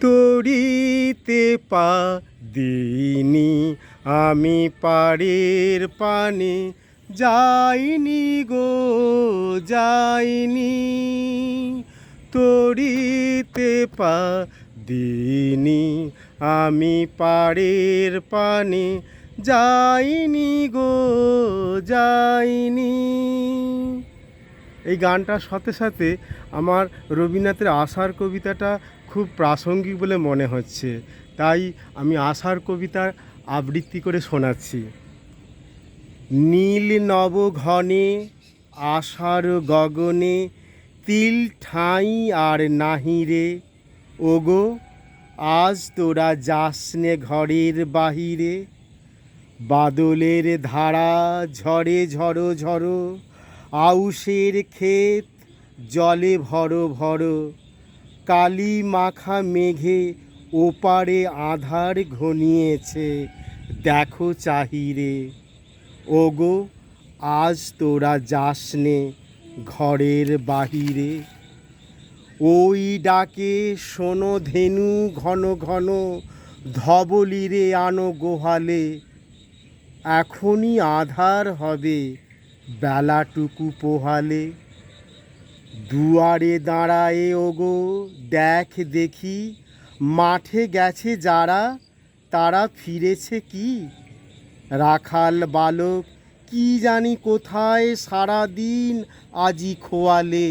তরিতে পা দিইনি আমি পাড়ের পানে, যাইনি গো যাইনি। তরিতে পা দিইনি আমি পাড়ের পানে, যাইনি গো যাইনি। এই গানটার সাথে সাথে আমার রবীন্দ্রনাথের আষাঢ় কবিতাটা খুব প্রাসঙ্গিক বলে মনে হচ্ছে, তাই আমি আষাঢ় কবিতা আবৃত্তি করে শোনাচ্ছি। নীল নব ঘনে আষাঢ় গগনে, তিল ঠাঁই আর নাহি রে। ওগো আজ তোরা যাসনে ঘরের বাহিরে, বাদলের ধারা ঝরে ঝড়ো ঝড়ো, আউশের ক্ষেত জলে ভরো ভরো। কালি মাখা মেঘে ওপারে আধার ঘনিয়েছে, দেখো চাহিরে। ওগো আজ তোরা যাসনে ঘরের বাহিরে। ওই ডাকে শোনো ধেনু ঘন ঘন, ধবলিরে আনো গোহালে। এখনই আধার হবে বেলাটুকু পোহালে। দুয়ারে দাঁড়ায়ে ওগো দেখ দেখি, মাঠে গেছে যারা তারা ফিরেছে কি। রাখাল বালক কি জানি কোথায় সারাদিন আজি খোয়ালে।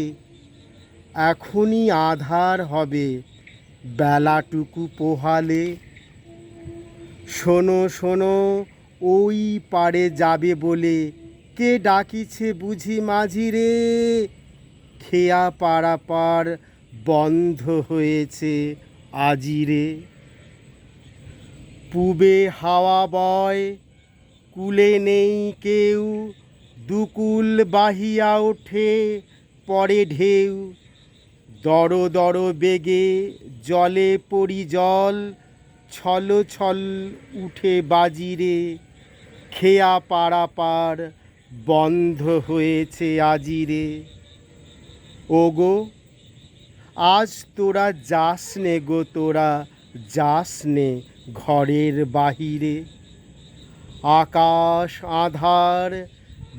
এখনই আধার হবে বেলাটুকু পোহালে। শোনো শোনো ওই পারে যাবে বলে, কে ডাকিছে বুঝি মাঝি রে। খেয়া পারাপার বন্ধ হয়েছে আজিরে। পূবে হাওয়া বয় কুলে নেই কেউ, দুকুল বাহিয়া ওঠে পরে ঢেউ। দড় দড় বেগে জলে পড়ি জল, ছল ছল উঠে বাজিরে। খেয়া পারাপার বন্ধ হয়েছে আজিরে। ওগো আজ তোরা যাসনে গো তোরা যাসনে ঘরের বাহিরে। আকাশ আধার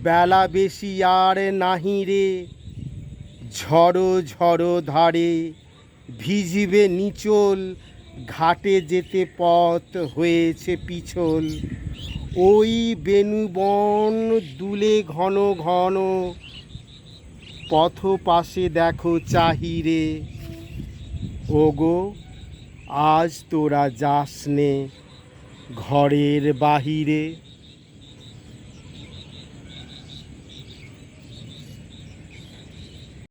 বেলা বেশি আর নাহি রে। ঝড়ো ঝড়ো ধারে ভিজিবে নিচল, ঘাটে যেতে পথ হয়েছে পিছল। ওই বেণুবন দুলে ঘন ঘন, পথ পাশে দেখো চাহিরে। ওগো আজ তোরা যাসনে ঘরের বাহিরে।